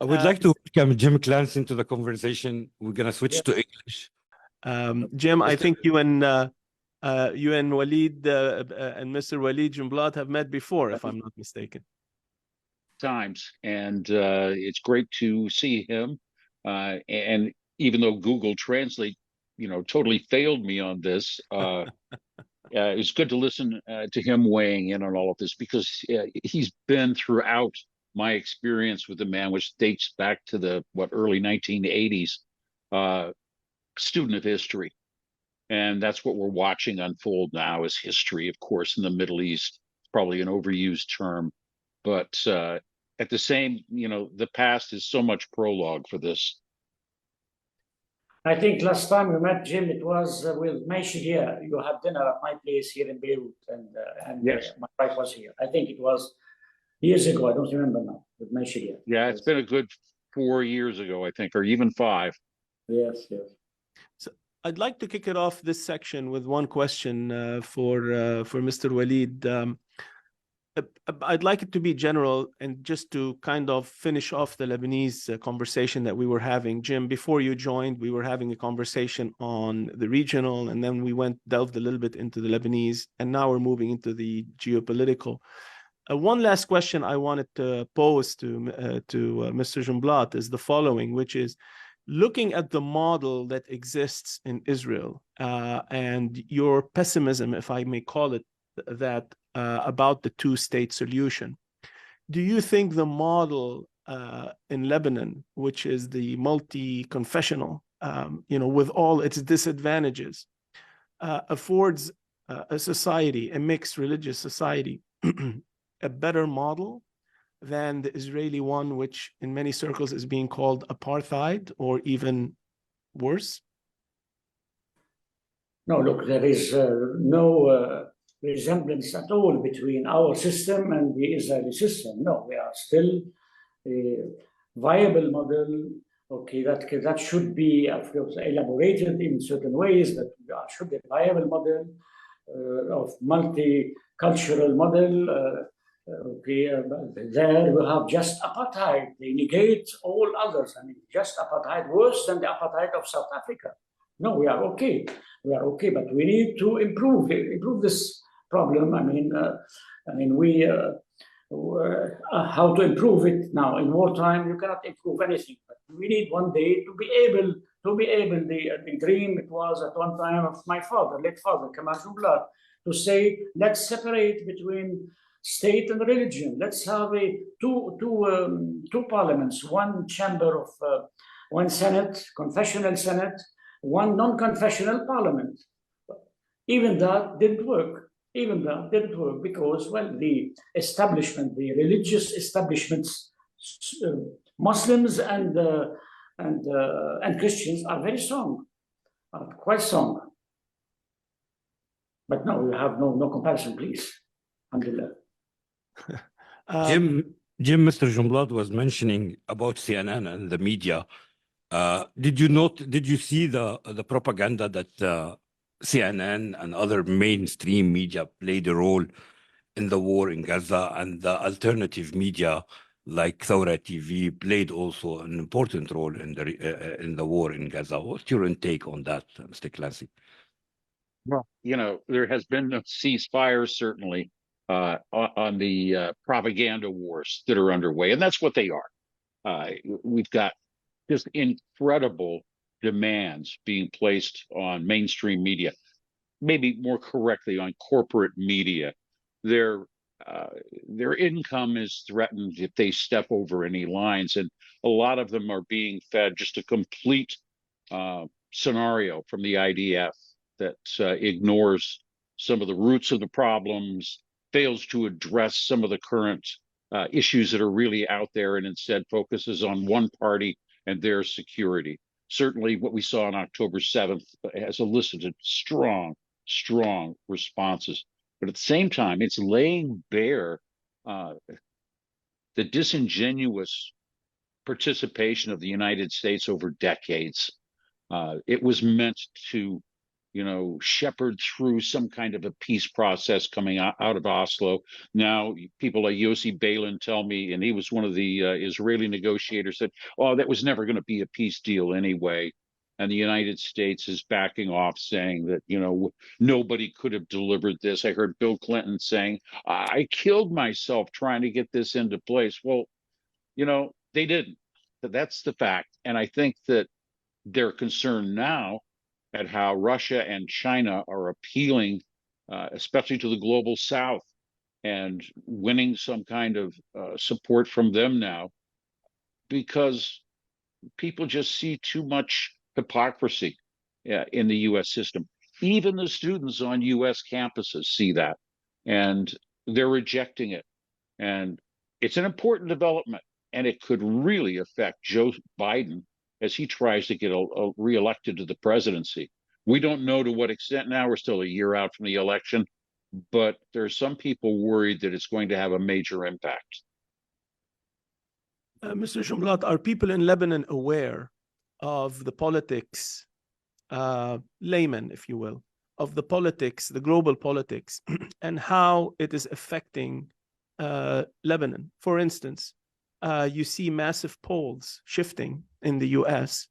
I would like to welcome Jim Clancy into the conversation. We're going to switch to English. Jim, I think you and Walid and Mr. Walid Jumblatt have met before, if I'm not mistaken. Times, and it's great to see him. And even though Google Translate, totally failed me on this, it's good to listen to him weighing in on all of this, because he's been throughout my experience with the man, which dates back to the early 1980s, student of history. And that's what we're watching unfold now, is history, of course, in the Middle East. It's probably an overused term, but at the same, the past is so much prologue for this. I think last time we met, Jim, it was with Maishidia. You had dinner at my place here in Beirut, and yes, my wife was here. I think it was years ago. I don't remember now, with Maishidia. Yeah, it's been a good 4 years ago, I think, or even 5. Yes. So I'd like to kick it off this section with one question for Mr. Walid. I'd like it to be general, and just to kind of finish off the Lebanese conversation that we were having. Jim, before you joined, we were having a conversation on the regional, and then we delved a little bit into the Lebanese, and now we're moving into the geopolitical. One last question I wanted to pose to Mr. Jumblatt is the following, which is, looking at the model that exists in Israel and your pessimism, if I may call it that, about the two-state solution. Do you think the model in Lebanon, which is the multi-confessional, with all its disadvantages, affords a society, a mixed religious society, a better model than the Israeli one, which in many circles is being called apartheid, or even worse? No, look, there is no resemblance at all between our system and the Israeli system. No, we are still a viable model. Okay, that should be, of course, elaborated in certain ways, but should be a viable model of multicultural model. There we have just apartheid. They negate all others. I mean, just apartheid, worse than the apartheid of South Africa. No, we are okay. We are okay, but we need to improve this problem. How to improve it now? In wartime, you cannot improve anything. But we need one day to be able. The dream, it was at one time of my father, late father, Kamal Jumblatt, to say, let's separate between state and religion. Let's have two parliaments, one chamber of one Senate, confessional Senate, one non-confessional parliament. Even that didn't work. Because, well, the establishment, the religious establishments, Muslims and Christians are very strong, quite strong. But no, we have no comparison, please. Alhamdulillah. Jim, Mr. Jumblatt was mentioning about CNN and the media. Did you see the propaganda that CNN and other mainstream media played a role in the war in Gaza, and the alternative media like Thawrathon TV played also an important role in the war in Gaza? What's your intake on that, Mr. Clancy? Well, there has been no ceasefire, certainly, on the propaganda wars that are underway, and that's what they are. We've got just incredible demands being placed on mainstream media, maybe more correctly on corporate media. Their income is threatened if they step over any lines, and a lot of them are being fed just a complete scenario from the IDF that ignores some of the roots of the problems, fails to address some of the current issues that are really out there, and instead focuses on one party and their security. Certainly what we saw on October 7th has elicited strong responses. But at the same time, it's laying bare the disingenuous participation of the United States over decades. It was meant to shepherd through some kind of a peace process coming out of Oslo. Now, people like Yossi Beilin tell me, and he was one of the Israeli negotiators, said, "Oh, that was never going to be a peace deal anyway." And the United States is backing off, saying that, nobody could have delivered this. I heard Bill Clinton saying, "I killed myself trying to get this into place." Well, they didn't. That's the fact. And I think that they're concerned now at how Russia and China are appealing, especially to the global South, and winning some kind of support from them now, because people just see too much hypocrisy in the U.S. system. Even the students on U.S. campuses see that, and they're rejecting it. And it's an important development, and it could really affect Joe Biden as he tries to get reelected to the presidency. We don't know to what extent now. We're still a year out from the election, but there's some people worried that it's going to have a major impact. Mr. Jumblatt, are people in Lebanon aware of the politics, laymen, if you will, of the politics, the global politics, and how it is affecting Lebanon? For instance, you see massive polls shifting in the US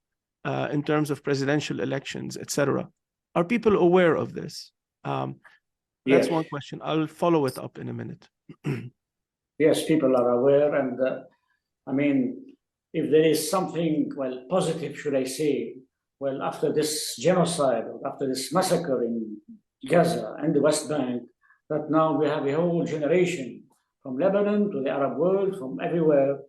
in terms of presidential elections, etc. Are people aware of this? That's one question. I'll follow it up in a minute. Yes, people are aware. And if there is something, positive, should I say, after this genocide, or after this massacre in Gaza and the West Bank, that now we have a whole generation from Lebanon to the Arab world, from everywhere,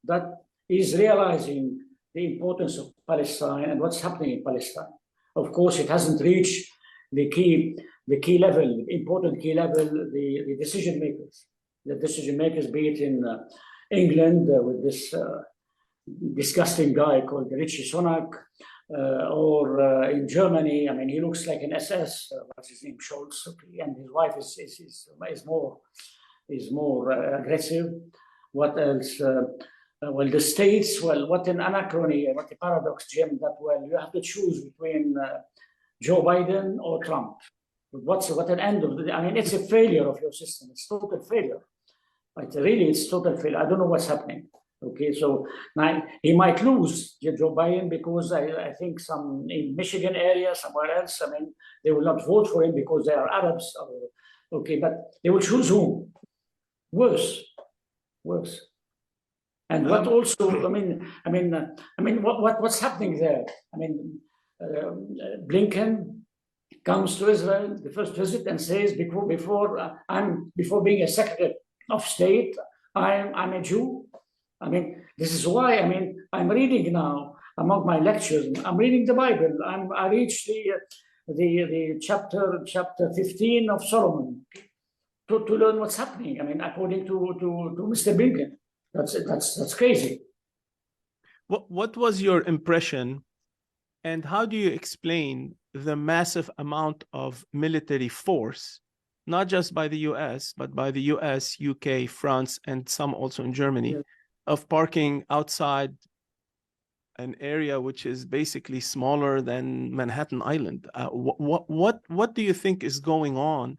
that is realizing the importance of Palestine and what's happening in Palestine. Of course, it hasn't reached the key level, important key level, the decision makers. The decision makers, be it in England with this disgusting guy called Richie Sunak, or in Germany. He looks like an SS. What's his name? Scholz, and his wife is more aggressive. What else? The States. What an anachrony! What a paradox, Jim. That you have to choose between Joe Biden or Trump. What an end of the. It's a failure of your system. It's total failure. It's total failure. I don't know what's happening. Okay, so now he might lose Joe Biden, because I think some in Michigan area, somewhere else, they will not vote for him because they are Arabs. Okay, but they will choose whom? Worse. And what also, what's happening there? Blinken comes to Israel, the first visit, and says, before being a Secretary of State, I'm a Jew. This is why, I'm reading now among my lectures, I'm reading the Bible. I reached the chapter 15 of Solomon to learn what's happening. According to Mr. Blinken, that's crazy. What was your impression, and how do you explain the massive amount of military force, not just by the US, but by the US, UK, France, and some also in Germany, of parking outside an area which is basically smaller than Manhattan Island? What do you think is going on,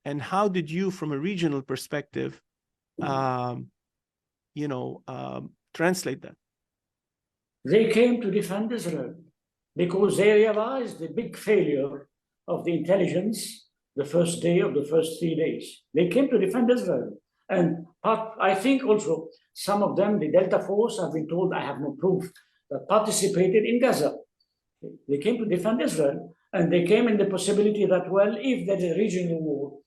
and how did you, from a regional perspective, translate that? They came to defend Israel because they realized the big failure of the intelligence the first day of the first 3 days. They came to defend Israel. And I think also some of them, the Delta Force, have been told, I have no proof, that participated in Gaza. They came to defend Israel, and they came in the possibility that, if there is a regional war,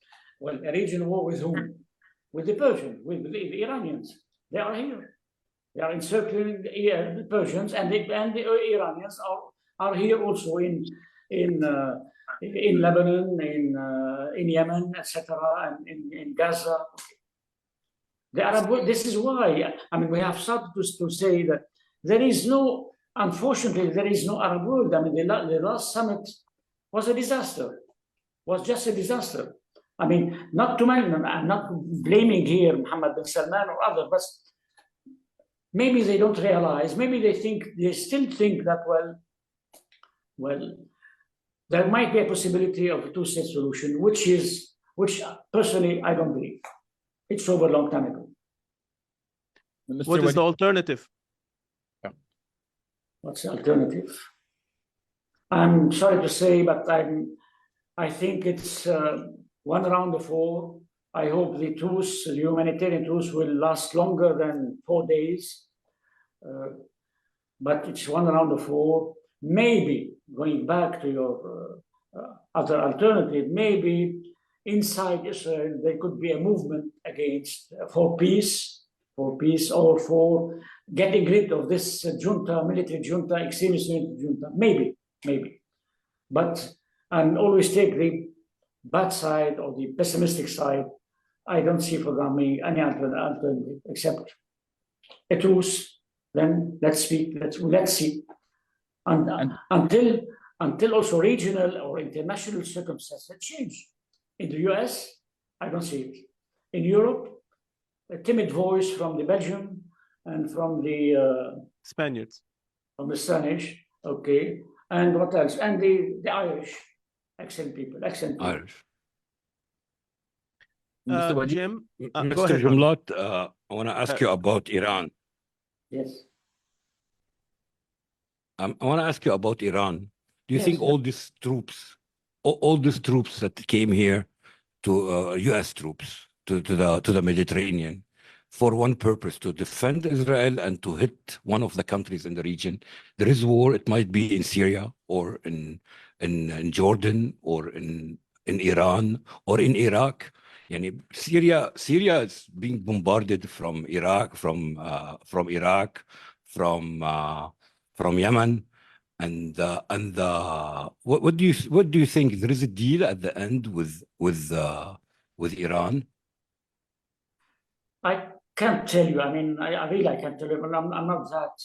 a regional war with whom? With the Persians, with the Iranians. They are here. They are encircling the Persians, and the Iranians are here also in Lebanon, in Yemen, etc., and in Gaza. The Arab world, this is why, we have started to say that unfortunately, there is no Arab world. The last summit was a disaster, was just a disaster. Not to mention, I'm not blaming here Mohammed bin Salman or others, but maybe they don't realize, maybe they still think that, there might be a possibility of a two-state solution, which personally I don't believe. It's over a long time ago. What is the alternative? What's the alternative? I'm sorry to say, but I think it's one round of war. I hope the truce, the humanitarian truce, will last longer than 4 days. But it's one round of war. Maybe, going back to your other alternative, maybe inside Israel there could be a movement against for peace, or for getting rid of this junta, military junta, extremist military junta. Maybe. But and always take the bad side or the pessimistic side. I don't see for me any alternative except a truce. Then let's speak. Let's see. And until also regional or international circumstances change. In the US, I don't see it. In Europe, a timid voice from the Belgian and from the Spaniards. From the Spanish, okay. And what else? And the Irish, excellent people. Irish. Jim, go Mr. ahead. Jumblatt, I want to ask you about Iran. Yes. I want to ask you about Iran. Do you Yes, think yes. all these troops that came here to U.S. troops to the Mediterranean for one purpose, to defend Israel and to hit one of the countries in the region? There is war. It might be in Syria or in Jordan or in Iran or in Iraq. Yani Syria is being bombarded from Iraq, from Iraq, from Yemen, and what do you think? There is a deal at the end with Iran? I can't tell you. I mean, I really can't tell you. But I'm not that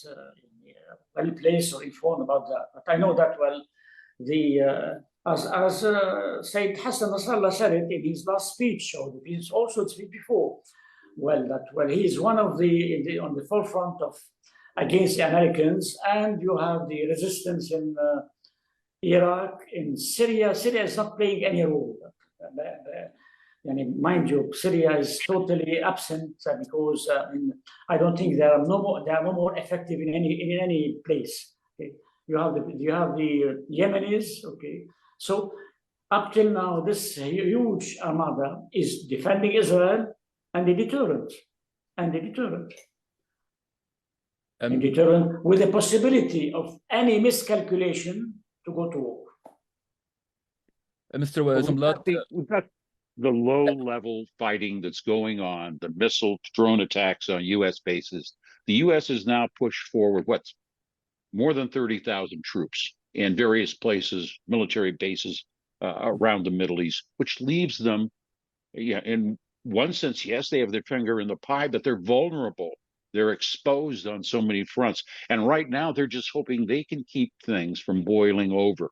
well placed or informed about that. But I know that well. As Sayyid Hassan Nasrallah said it in his last speech, or his also speech before, he is one of on the forefront of against the Americans, and you have the resistance in Iraq, in Syria. Syria is not playing any role. Mind you, Syria is totally absent because I don't think they are no more effective in any place. Okay? You have the Yemenis. Okay, so up till now, this huge armada is defending Israel and the deterrent. With the possibility of any miscalculation to go to war. Mr. Jumblatt, we've got the low-level fighting that's going on, the missile drone attacks on U.S. bases. The U.S. has now pushed forward what's more than 30,000 troops in various places, military bases around the Middle East, which leaves them, in one sense, yes, they have their finger in the pie, but they're vulnerable. They're exposed on so many fronts. And right now, they're just hoping they can keep things from boiling over.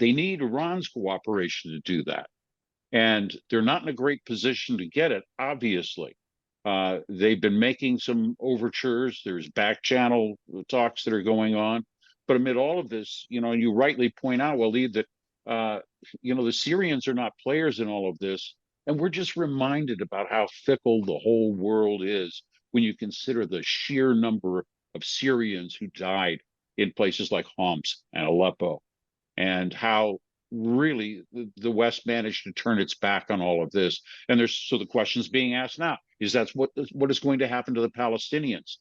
They need Iran's cooperation to do that. And they're not in a great position to get it, obviously. They've been making some overtures. There's back channel talks that are going on. But amid all of this, you rightly point out, Walid, that, the Syrians are not players in all of this. And we're just reminded about how fickle the whole world is when you consider the sheer number of Syrians who died in places like Homs and Aleppo, and how really the West managed to turn its back on all of this. And so the question's being asked now, is that's what is going to happen to the Palestinians?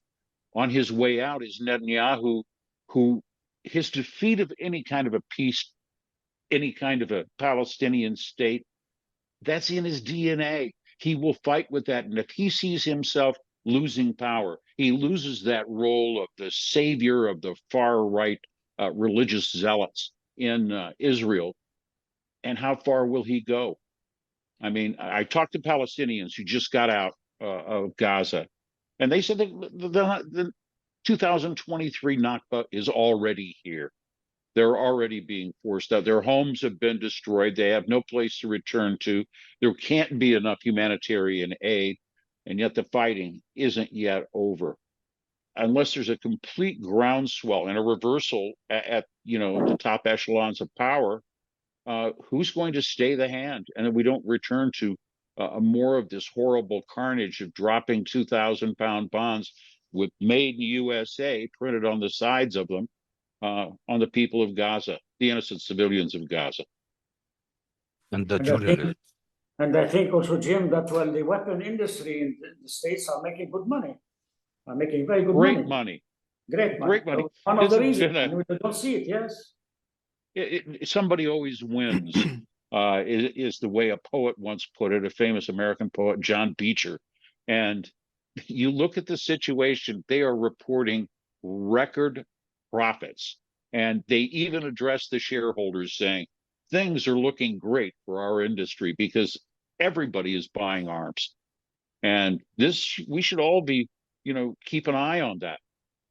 On his way out is Netanyahu, who his defeat of any kind of a peace, any kind of a Palestinian state, that's in his DNA. He will fight with that. And if he sees himself losing power, he loses that role of the savior of the far right religious zealots in Israel. And how far will he go? I mean, I talked to Palestinians who just got out of Gaza, and they said the 2023 Nakba is already here. They're already being forced out. Their homes have been destroyed. They have no place to return to. There can't be enough humanitarian aid, and yet the fighting isn't yet over. Unless there's a complete groundswell and a reversal at the top echelons of power, who's going to stay the hand, and that we don't return to more of this horrible carnage of dropping 2,000-pound bonds with "Made in USA" printed on the sides of them on the people of Gaza, the innocent civilians of Gaza. And I think also, Jim, that the weapon industry in the States are making good money, are making very good Great money. Great money. Great money. One of the reasons we don't see it, yes. Somebody always wins, is the way a poet once put it, a famous American poet, John Beecher. And you look at the situation, they are reporting record profits. And they even address the shareholders saying, things are looking great for our industry because everybody is buying arms. And this, we should all be, keep an eye on that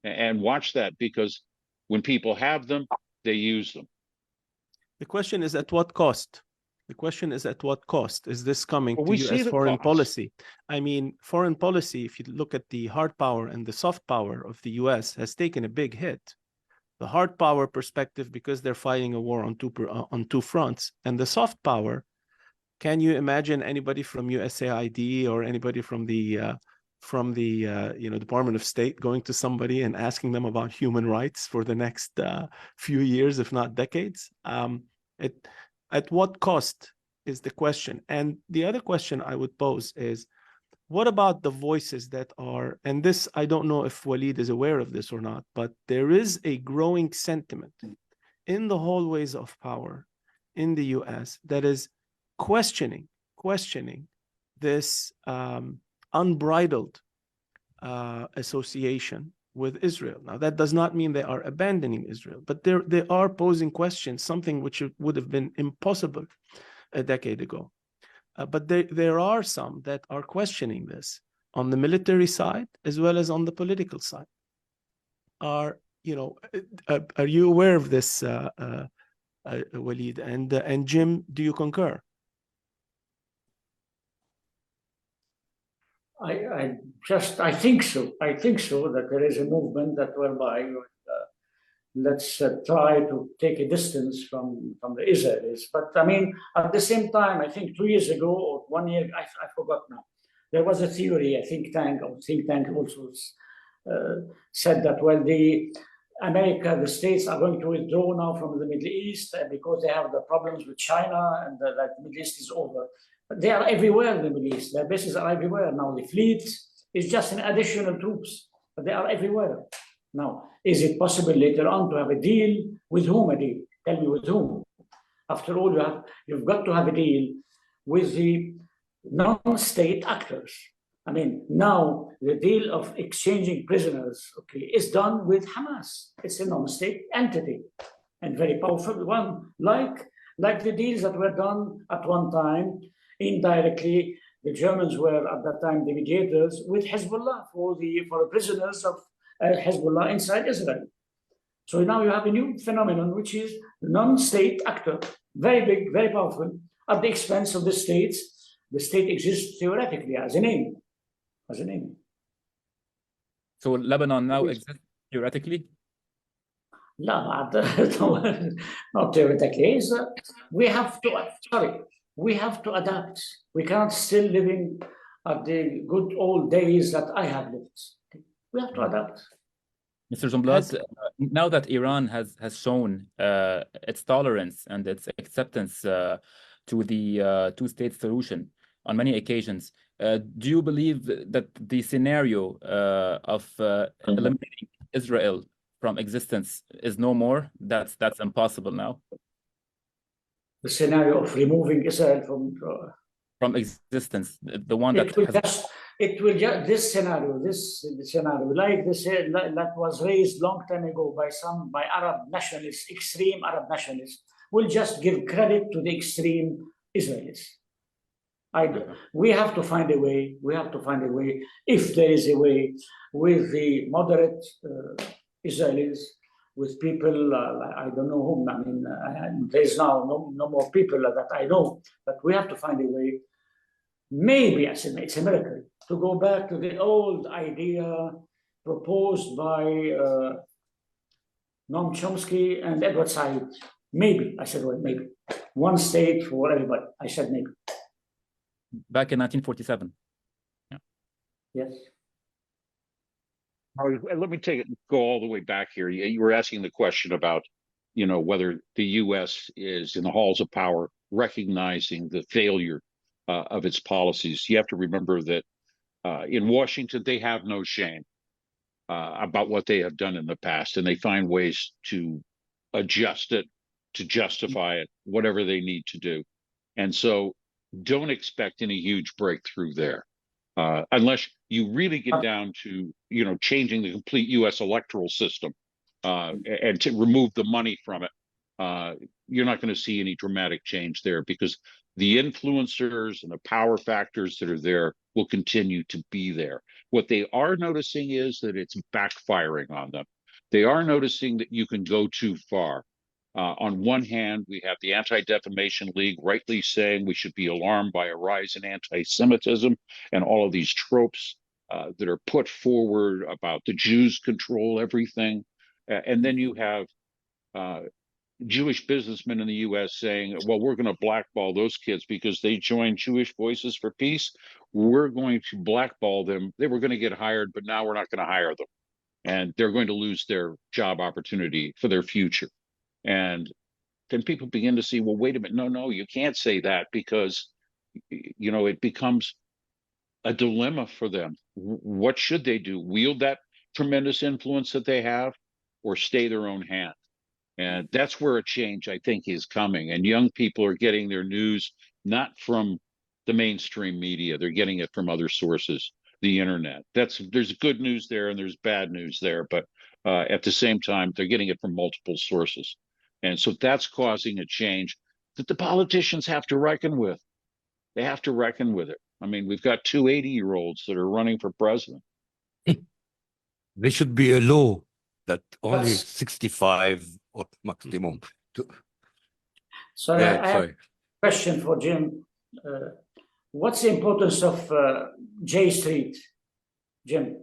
and watch that, because when people have them, they use them. The question is at what cost? The question is at what cost is this coming to U.S. foreign policy? I mean, foreign policy, if you look at the hard power and the soft power of the U.S., has taken a big hit. The hard power perspective, because they're fighting a war on two fronts, and the soft power. Can you imagine anybody from USAID or anybody from the Department of State going to somebody and asking them about human rights for the next few years, if not decades? At what cost is the question. And the other question I would pose is, what about the voices that are, and this, I don't know if Walid is aware of this or not, but there is a growing sentiment in the hallways of power in the US that is questioning this unbridled association with Israel. Now, that does not mean they are abandoning Israel, but they are posing questions, something which would have been impossible a decade ago. But there are some that are questioning this on the military side as well as on the political side. Are you aware of this, Walid? And Jim, do you concur? I think so. I think so, that there is a movement that whereby let's try to take a distance from the Israelis. But I mean, at the same time, I think 2 years ago or 1 year, I forgot now, there was a theory, a think tank also said that, well, the States are going to withdraw now from the Middle East because they have the problems with China, and that the Middle East is over. But they are everywhere in the Middle East. Their bases are everywhere. Now the fleet is just an additional troops, but they are everywhere. Now, is it possible later on to have a deal? With whom a deal? Tell me with whom. After all, you've got to have a deal with the non-state actors. I mean, now the deal of exchanging prisoners, is done with Hamas. It's a non-state entity and very powerful one, like the deals that were done at one time indirectly. The Germans were at that time the mediators with Hezbollah for the prisoners of Hezbollah inside Israel. So now you have a new phenomenon, which is non-state actor, very big, very powerful, at the expense of the states. The state exists theoretically as a name. So Lebanon now exists theoretically? No, not theoretically. We have to adapt. We can't still living at the good old days that I have lived. We have to adapt. Mr. Jumblatt, now that Iran has shown its tolerance and its acceptance to the two-state solution on many occasions, do you believe that the scenario of eliminating Israel from existence is no more? That's impossible now. The scenario of removing Israel from existence, the one that this scenario, like that was raised long time ago by Arab nationalists, extreme Arab nationalists, will just give credit to the extreme Israelis. We have to find a way. If there is a way, with the moderate Israelis, with people, I don't know whom. I mean, there's now no more people that I know, but we have to find a way. Maybe it's a miracle to go back to the old idea proposed by Noam Chomsky and Edward Said. Maybe. I said, well, maybe. One state for everybody. I said maybe. Back in 1947. Yes. Let me go all the way back here. You were asking the question about, whether the U.S. is in the halls of power recognizing the failure of its policies. You have to remember that in Washington, they have no shame about what they have done in the past, and they find ways to adjust it, to justify it, whatever they need to do. And so don't expect any huge breakthrough there. Unless you really get down to, changing the complete U.S. electoral system and to remove the money from it, you're not going to see any dramatic change there, because the influencers and the power factors that are there will continue to be there. What they are noticing is that it's backfiring on them. They are noticing that you can go too far. On one hand, we have the Anti-Defamation League rightly saying we should be alarmed by a rise in anti-Semitism and all of these tropes that are put forward about the Jews control everything. And then you have Jewish businessmen in the U.S. saying, well, we're going to blackball those kids because they joined Jewish Voices for Peace. We're going to blackball them. They were going to get hired, but now we're not going to hire them. And they're going to lose their job opportunity for their future. And then people begin to see, well, wait a minute. No, you can't say that, because, it becomes a dilemma for them. What should they do? Wield that tremendous influence that they have, or stay their own hand? And that's where a change, I think, is coming. And young people are getting their news not from the mainstream media. They're getting it from other sources, the internet. There's good news there and there's bad news there. But at the same time, they're getting it from multiple sources. And so that's causing a change that the politicians have to reckon with. They have to reckon with it. I mean, we've got 2 80-year-olds that are running for president. There should be a law that only Yes. 65 or maximum. So I have a question for Jim. What's the importance of J Street, Jim?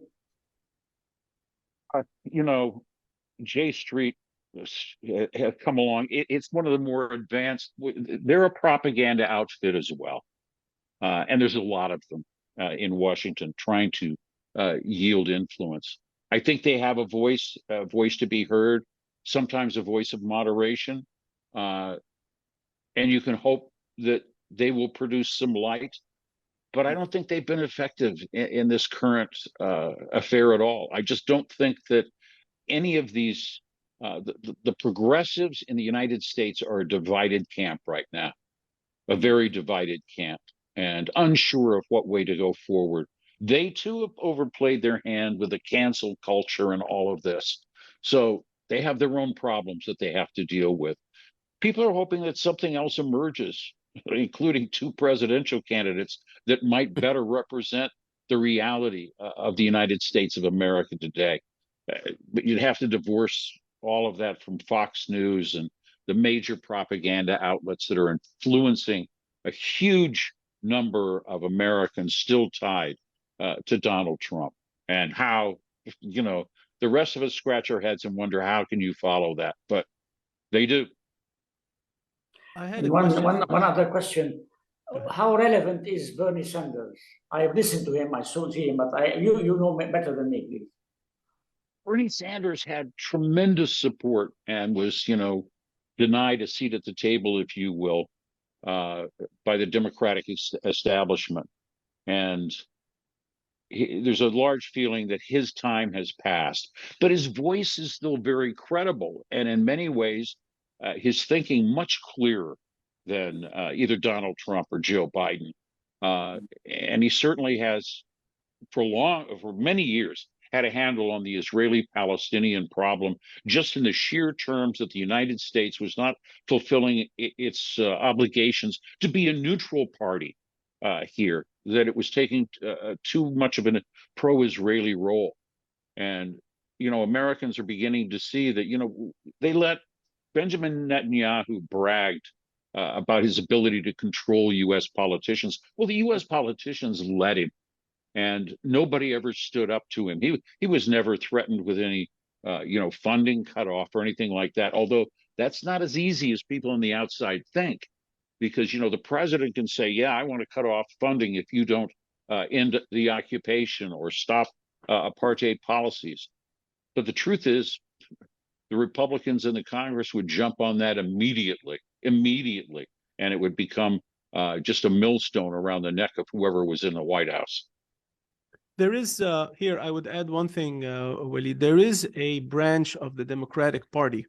J Street has come along. It's one of the more advanced. They're a propaganda outfit as well. And there's a lot of them in Washington trying to yield influence. I think they have a voice to be heard, sometimes a voice of moderation. And you can hope that they will produce some light. But I don't think they've been effective in this current affair at all. I just don't think that any of these, the progressives in the United States are a divided camp right now, a very divided camp, and unsure of what way to go forward. They too have overplayed their hand with the cancel culture and all of this. So they have their own problems that they have to deal with. People are hoping that something else emerges, including 2 presidential candidates that might better represent the reality of the United States of America today. But you'd have to divorce all of that from Fox News and the major propaganda outlets that are influencing a huge number of Americans still tied to Donald Trump. And how, the rest of us scratch our heads and wonder, how can you follow that? But they do. I had one other question. How relevant is Bernie Sanders? I've listened to him, I saw him, but you know better than me, please. Bernie Sanders had tremendous support and was, denied a seat at the table, if you will, by the Democratic establishment. And there's a large feeling that his time has passed, but his voice is still very credible. And in many ways, his thinking much clearer than either Donald Trump or Joe Biden. And he certainly has, for many years, had a handle on the Israeli-Palestinian problem, just in the sheer terms that the United States was not fulfilling its obligations to be a neutral party here, that it was taking too much of a pro-Israeli role. And, Americans are beginning to see that, they let Benjamin Netanyahu bragged about his ability to control U.S. politicians. Well, the U.S. politicians let him. And nobody ever stood up to him. He was never threatened with any, funding cut off or anything like that. Although That's not as easy as people on the outside think, because, you know, the president can say, yeah, I want to cut off funding if you don't end the occupation or stop apartheid policies. But the truth is, the Republicans in the Congress would jump on that immediately, and it would become just a millstone around the neck of whoever was in the White House. There is, here, I would add one thing, Walid. There is a branch of the Democratic Party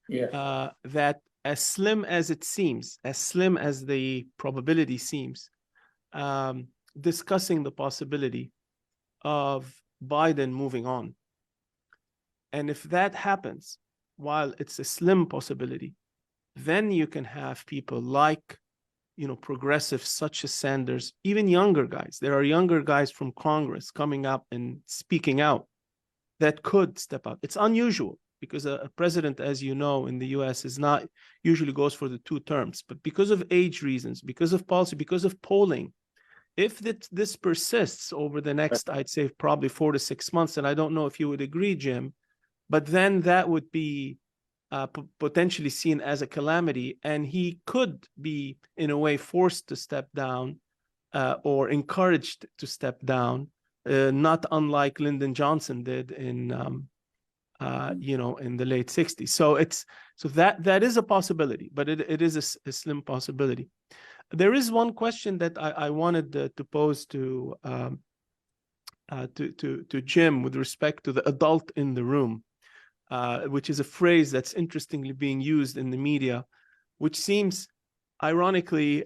that, as slim as it seems, as slim as the probability seems, discussing the possibility of Biden moving on. And if that happens, while it's a slim possibility, then you can have people like, you know, progressives such as Sanders, even younger guys. There are younger guys from Congress coming up and speaking out that could step up. It's unusual because a president, as you know, in the US is not usually goes for the 2 terms, but because of age reasons, because of policy, because of polling, if this persists over the next, I'd say probably 4 to 6 months, and I don't know if you would agree, Jim, but then that would be potentially seen as a calamity, and he could be, in a way, forced to step down or encouraged to step down, not unlike Lyndon Johnson did in, you know, in the late 60s. So that is a possibility, but it is a slim possibility. There is one question that I wanted to pose to Jim with respect to the adult in the room. Which is a phrase that's interestingly being used in the media, which seems, ironically,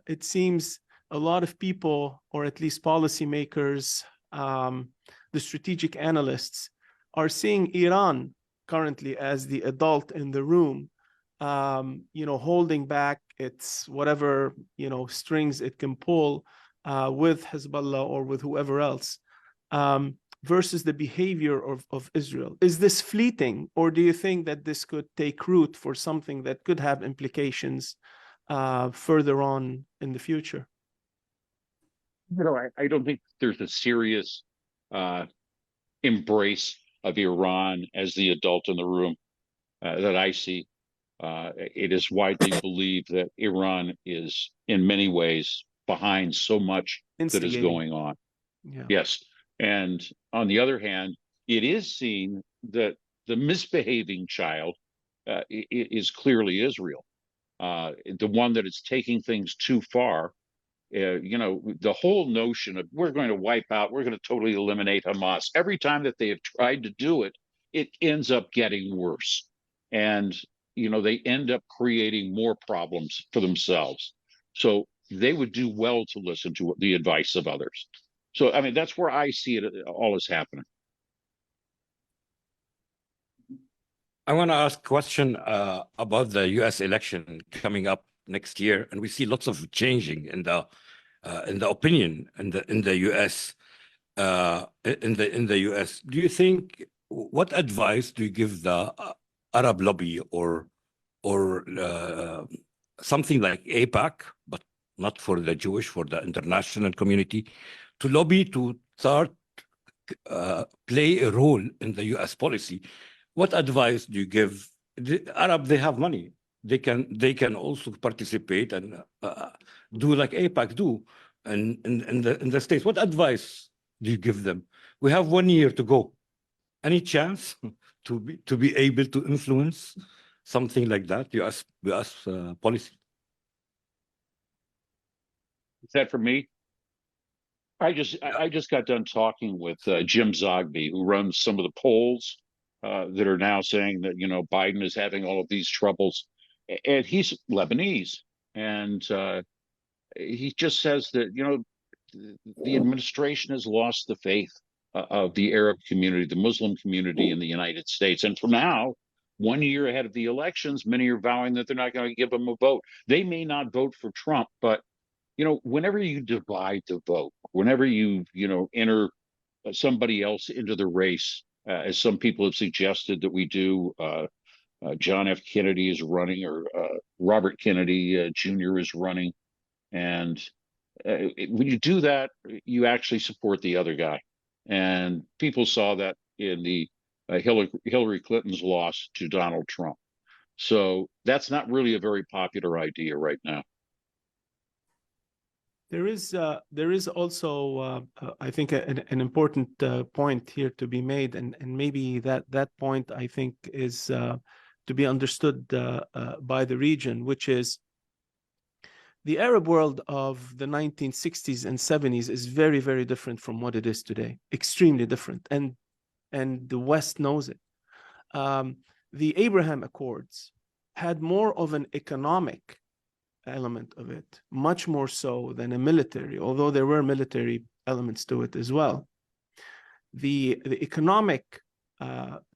it seems a lot of people, or at least policymakers, the strategic analysts, are seeing Iran currently as the adult in the room, you know, holding back its whatever, you know, strings it can pull with Hezbollah or with whoever else. Versus the behavior of Israel. Is this fleeting, or do you think that this could take root for something that could have implications further on in the future? You know, I don't think there's a serious embrace of Iran as the adult in the room that I see. It is widely believed that Iran is, in many ways, behind so much that is going on. Yeah. Yes. And on the other hand, it is seen that the misbehaving child is clearly Israel. The one that is taking things too far. You know, the whole notion of we're going to wipe out, we're going to totally eliminate Hamas. Every time that they have tried to do it, it ends up getting worse. And, you know, they end up creating more problems for themselves. So they would do well to listen to the advice of others. So, I mean, that's where I see it all is happening. I want to ask a question about the U.S. election coming up next year, and we see lots of changing in the opinion in the U.S. In the U.S. Do you think, what advice do you give the Arab lobby or something like AIPAC, but not for the Jewish, for the international community, to lobby to start play a role in the U.S. policy? What advice do you give? The Arab, they have money. They can also participate and do like AIPAC do in the States. What advice do you give them? We have 1 year to go. Any chance to be able to influence something like that, U.S. policy? Is that for me? I just got done talking with Jim Zogby, who runs some of the polls that are now saying that, you know, Biden is having all of these troubles, and he's Lebanese, and he just says that, you know, the administration has lost the faith of the Arab community, the Muslim community in the United States, and for now, 1 year ahead of the elections, many are vowing that they're not going to give him a vote. They may not vote for Trump, but you know, whenever you divide the vote, whenever you know, enter somebody else into the race, as some people have suggested that we do, John F. Kennedy is running, or Robert Kennedy Jr. is running. And when you do that, you actually support the other guy. And people saw that in the Hillary Clinton's loss to Donald Trump. So that's not really a very popular idea right now. There is also, I think, an important point here to be made, and maybe that point, I think, is to be understood by the region, which is the Arab world of the 1960s and 70s is very, very different from what it is today, extremely different, and the West knows it. The Abraham Accords had more of an economic element of it, much more so than a military, although there were military elements to it as well. The economic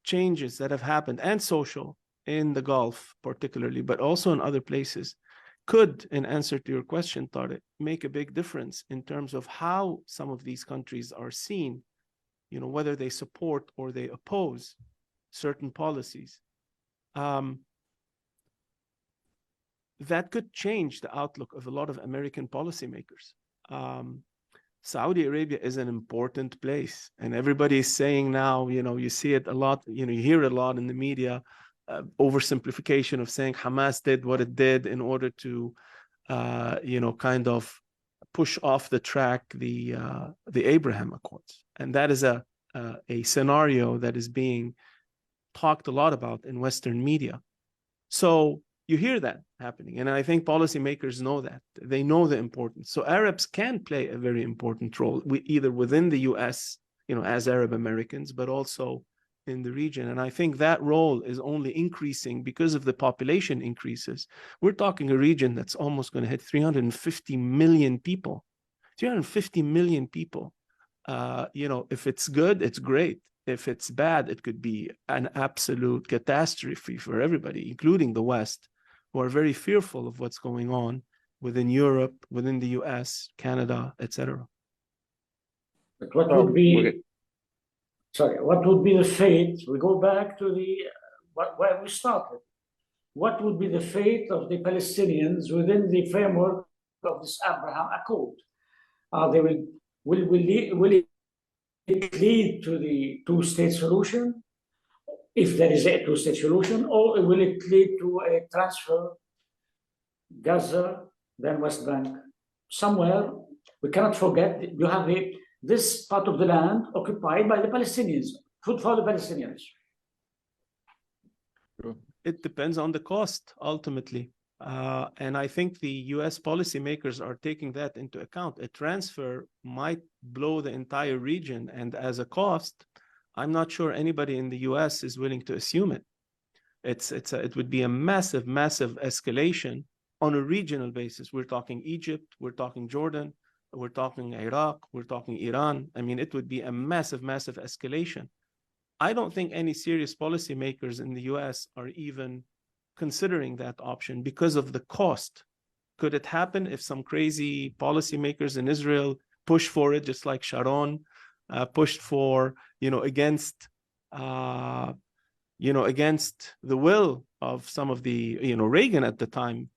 changes that have happened, and social in the Gulf particularly, but also in other places, could, in answer to your question, Thawrathon, make a big difference in terms of how some of these countries are seen, you know, whether they support or they oppose certain policies. That could change the outlook of a lot of American policymakers. Saudi Arabia is an important place, and everybody is saying now, you know, you see it a lot, you know, you hear it a lot in the media, oversimplification of saying Hamas did what it did in order to, you know, kind of push off the track the Abraham Accords, and that is a scenario that is being talked a lot about in Western media. So you hear that happening, and I think policymakers know that. They know the importance. So Arabs can play a very important role, either within the U.S., you know, as Arab Americans, but also in the region. And I think that role is only increasing because of the population increases. We're talking a region that's almost going to hit 350 million people. 350 million people. You know, if it's good, it's great. If it's bad, it could be an absolute catastrophe for everybody, including the West, who are very fearful of what's going on within Europe, within the US, Canada, etc. But what would be, what would be the fate? We go back to the where we started. What would be the fate of the Palestinians within the framework of this Abraham Accord? Will it lead to the two-state solution, if there is a two-state solution, or will it lead to a transfer, Gaza, then West Bank? Somewhere, we cannot forget, you have this part of the land occupied by the Palestinians, food for the Palestinians. It depends on the cost, ultimately. And I think the US policymakers are taking that into account. A transfer might blow the entire region, and as a cost, I'm not sure anybody in the US is willing to assume it. It would be a massive, massive escalation on a regional basis. We're talking Egypt, we're talking Jordan, we're talking Iraq, we're talking Iran. I mean, it would be a massive, massive escalation. I don't think any serious policymakers in the US are even considering that option because of the cost. Could it happen if some crazy policymakers in Israel push for it, just like Sharon pushed for, you know, against the will of some of the, you know, Reagan at the time,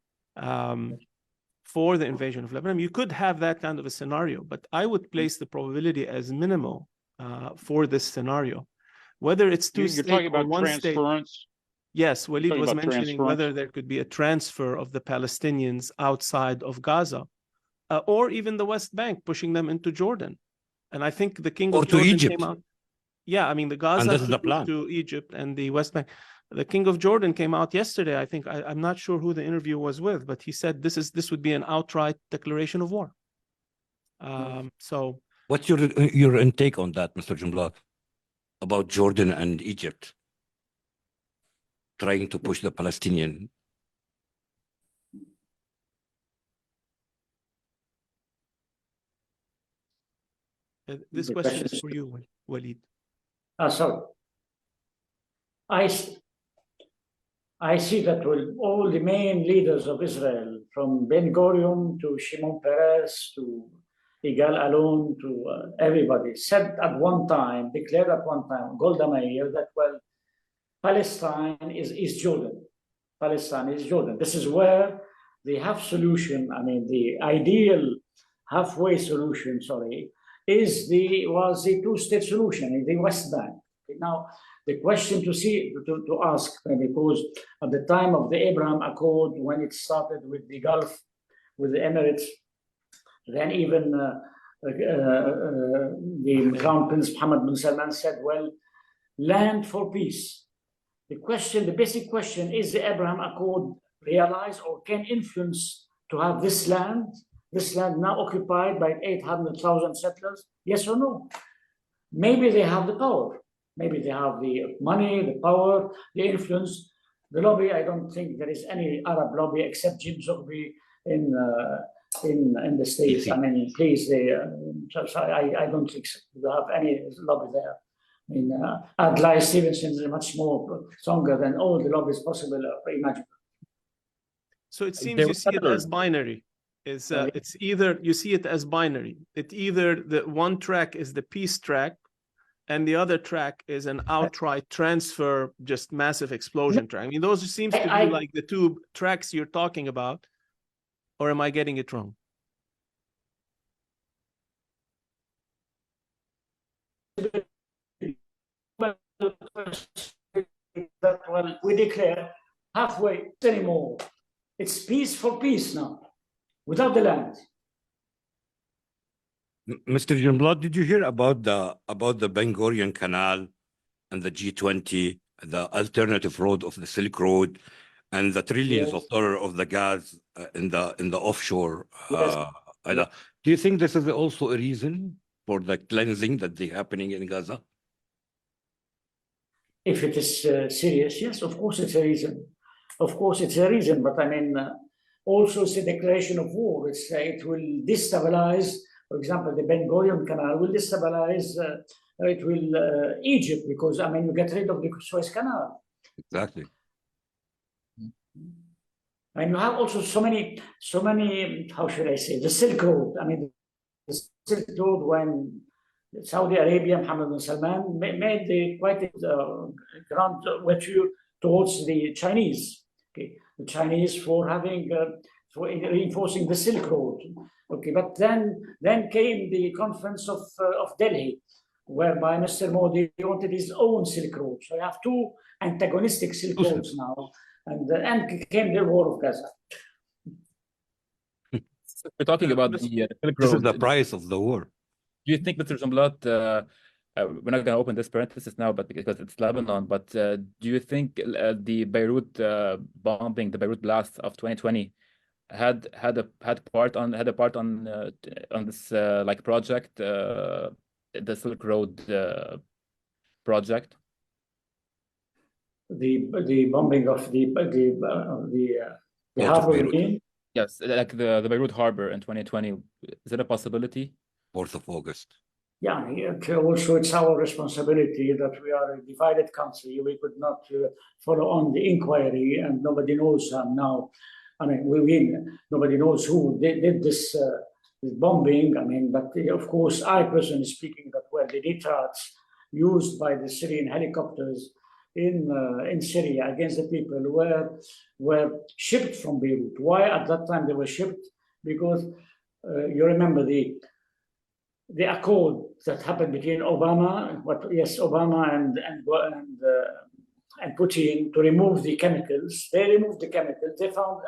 for the invasion of Lebanon? You could have that kind of a scenario, but I would place the probability as minimal for this scenario. Whether it's two-state You're talking about or one transference? state. Yes, Walid was mentioning transference? whether there could be a transfer of the Palestinians outside of Gaza, or even the West Bank, pushing them into Jordan. And I think the King of Jordan came out. Yeah, I mean, the Gaza to Egypt and the West Bank. The King of Jordan came out yesterday. I think I'm not sure who the interview was with, but he said this would be an outright declaration of war. So, what's your intake on that, Mr. Jumblatt, about Jordan and Egypt trying to push the Palestinian? This question is for you, Walid. Sorry. I see that all the main leaders of Israel, from Ben Gurion to Shimon Peres to Yigal Allon to everybody, said at one time, declared at one time, Golda Meir, that, well, Palestine is Jordan. Palestine is Jordan. This is where the half solution, I mean, the ideal halfway solution, was the two-state solution in the West Bank. Now, the question to ask, because at the time of the Abraham Accord, when it started with the Gulf, with the Emirates, then even the Crown Prince Mohammed bin Salman said, well, land for peace. The basic question, is the Abraham Accord realized or can influence to have this land now occupied by 800,000 settlers? Yes or no? Maybe they have the power. Maybe they have the money, the power, the influence. The lobby, I don't think there is any Arab lobby except Jim Zogby in the States. I mean, please, I don't think you have any lobby there. I mean, Adlai Stevenson is much more stronger than all the lobbies possible or imaginable. So it seems you see it as binary. It's either you see it as binary. It either the one track is the peace track, and the other track is an outright transfer, just massive explosion track. I mean, those seems to be like the two tracks you're talking about, or am I getting it wrong? That well, we declare halfway anymore. It's peace for peace now, without the land. Mr. Jumblatt, did you hear about the Ben Gurion Canal and the G20, the alternative road of the Silk Road, and the trillions of dollars of the gas in the offshore? Do you think this is also a reason for the cleansing that's happening in Gaza? If it is serious, yes, of course it's a reason. Of course it's a reason, but I mean, also it's a declaration of war. It will destabilize, for example, the Ben Gurion Canal will destabilize Egypt, because I mean, you get rid of the Suez Canal. Exactly. And you have also so many, how should I say, the Silk Road. I mean, the Silk Road, when Saudi Arabia, Mohammed bin Salman made quite a grand virtue towards the Chinese. Okay, the Chinese for having for reinforcing the Silk Road. Okay, but then came the conference of Delhi, whereby Mr. Modi wanted his own Silk Road. So you have two antagonistic Silk Roads now, and came the war of Gaza. We're talking about the Silk Road. This is the price of the war. Do you think, Mr. Jumblatt, we're not going to open this parenthesis now, but because it's Lebanon, but do you think the Beirut bombing, the Beirut blast of 2020, had a part on this like project, the Silk Road project? The bombing of the harbor. Yes, like the Beirut harbor in 2020. Is it a possibility? 4th of August. Yeah, also it's our responsibility that we are a divided country. We could not follow on the inquiry, and nobody knows now. I mean, nobody knows who did this bombing. I mean, but of course, I personally speaking, that were the nitrates used by the Syrian helicopters in Syria against the people were shipped from Beirut. Why at that time they were shipped? Because you remember the accord that happened between Obama and Putin to remove the chemicals. They removed the chemicals. They found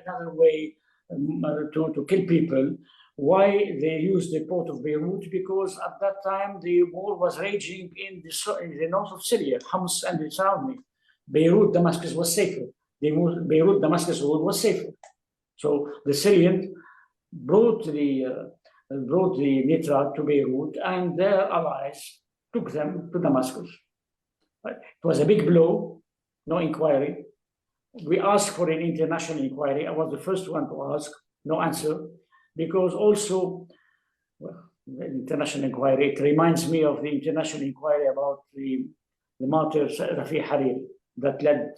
another way to kill people. Why they used the port of Beirut? Because at that time the war was raging in the north of Syria, Homs and the surrounding. Beirut, Damascus was safer. Beirut, Damascus road was safer. So the Syrians brought the nitrate to Beirut, and their allies took them to Damascus. It was a big blow, no inquiry. We asked for an international inquiry. I was the first one to ask, no answer, because also, well, the international inquiry, it reminds me of the international inquiry about the martyr Rafi Hariri that led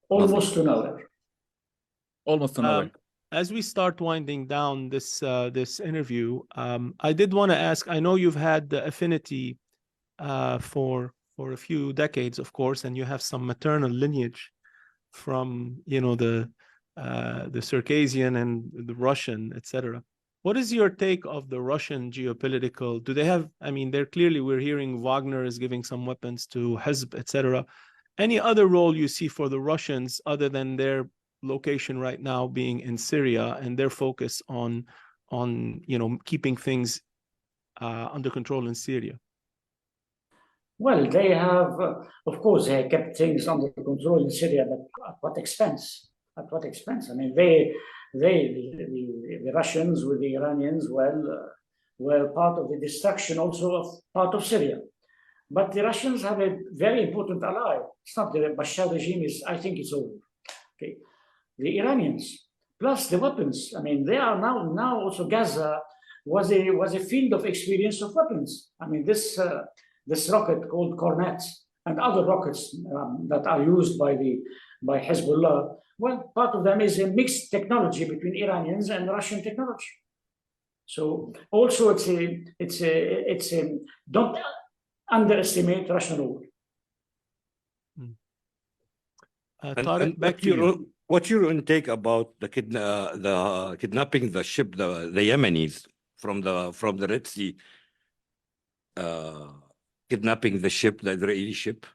almost to nowhere. Almost to nowhere. As we start winding down this interview, I did want to ask, I know you've had the affinity for a few decades, of course, and you have some maternal lineage from, the Circassian and the Russian, etc. What is your take of the Russian geopolitical? Do they have, I mean, they're clearly, we're hearing Wagner is giving some weapons to Hezb, etc. Any other role you see for the Russians other than their location right now being in Syria and their focus on keeping things under control in Syria? Well, they have, of course, they kept things under control in Syria, but at what expense? At what expense? I mean, the Russians with the Iranians, were part of the destruction also of part of Syria. But the Russians have a very important ally. It's not the Bashar regime I think it's over. Okay, the Iranians plus the weapons. I mean, they are now also Gaza was a field of experience of weapons. I mean, this rocket called Cornet and other rockets that are used by Hezbollah. Well, part of them is a mixed technology between Iranians and Russian technology. So also it's a don't underestimate Russian role. Tariq, back to you. What's your intake about the kidnapping the ship, the Yemenis from the Red Sea, kidnapping the ship, the Israeli ship,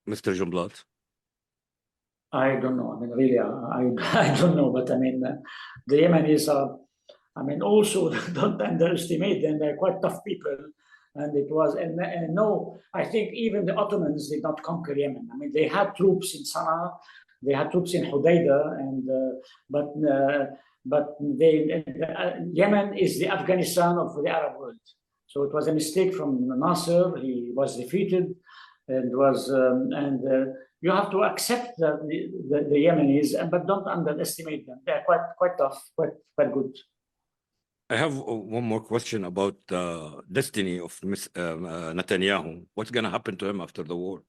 Mr. Jumblatt? I don't know. I mean, really, I don't know. But I mean, the Yemenis are, I mean, also don't underestimate them. They're quite tough people. And it was, and no, I think even the Ottomans did not conquer Yemen. I mean, they had troops in Sana'a, they had troops in Hodeidah, but Yemen is the Afghanistan of the Arab world. So it was a mistake from Nasser. He was defeated, and you have to accept the Yemenis, but don't underestimate them. They're quite tough, quite good. I have one more question about the destiny of Netanyahu. What's going to happen to him after the war?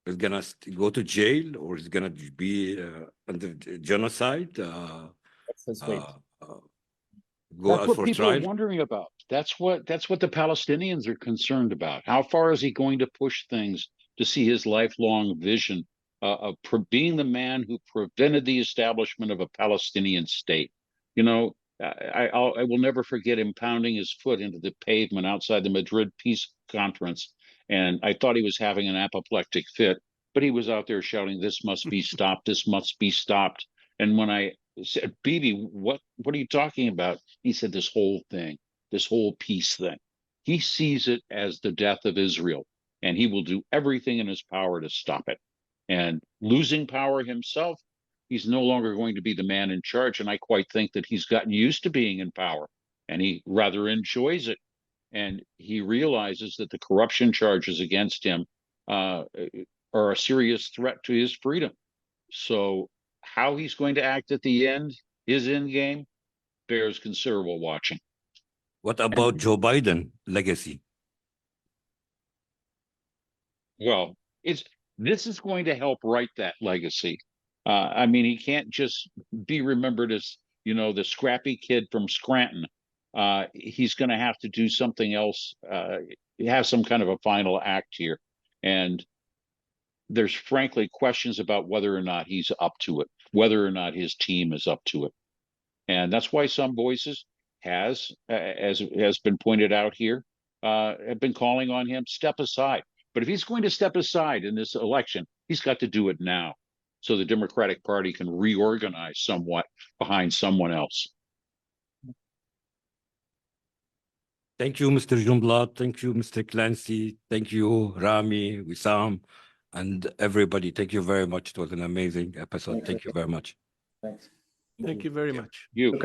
Is he going to go to jail, or is he going to be under genocide? That's his fate. That's what people are wondering about. That's what the Palestinians are concerned about. How far is he going to push things to see his lifelong vision of being the man who prevented the establishment of a Palestinian state? You know, I will never forget him pounding his foot into the pavement outside the Madrid Peace Conference, and I thought he was having an apoplectic fit, but he was out there shouting, "This must be stopped! This must be stopped!" And when I said, "Bibi, what are you talking about?" He said, "This whole thing, this whole peace thing." He sees it as the death of Israel, and he will do everything in his power to stop it. And losing power himself, he's no longer going to be the man in charge. And I quite think that he's gotten used to being in power, and he rather enjoys it. And he realizes that the corruption charges against him are a serious threat to his freedom. So how he's going to act at the end, his end game, bears considerable watching. What about Joe Biden legacy? Well, this is going to help write that legacy. I mean, he can't just be remembered as, the scrappy kid from Scranton. He's going to have to do something else, have some kind of a final act here. And there's frankly questions about whether or not he's up to it, whether or not his team is up to it. And that's why some voices as has been pointed out here, have been calling on him, step aside. But if he's going to step aside in this election, he's got to do it now, so the Democratic Party can reorganize somewhat behind someone else. Thank you, Mr. Jumblatt. Thank you, Mr. Clancy. Thank you, Rami, Wissam, and everybody. Thank you very much. It was an amazing episode. Thank you very much. Thanks. Thank you very much. You.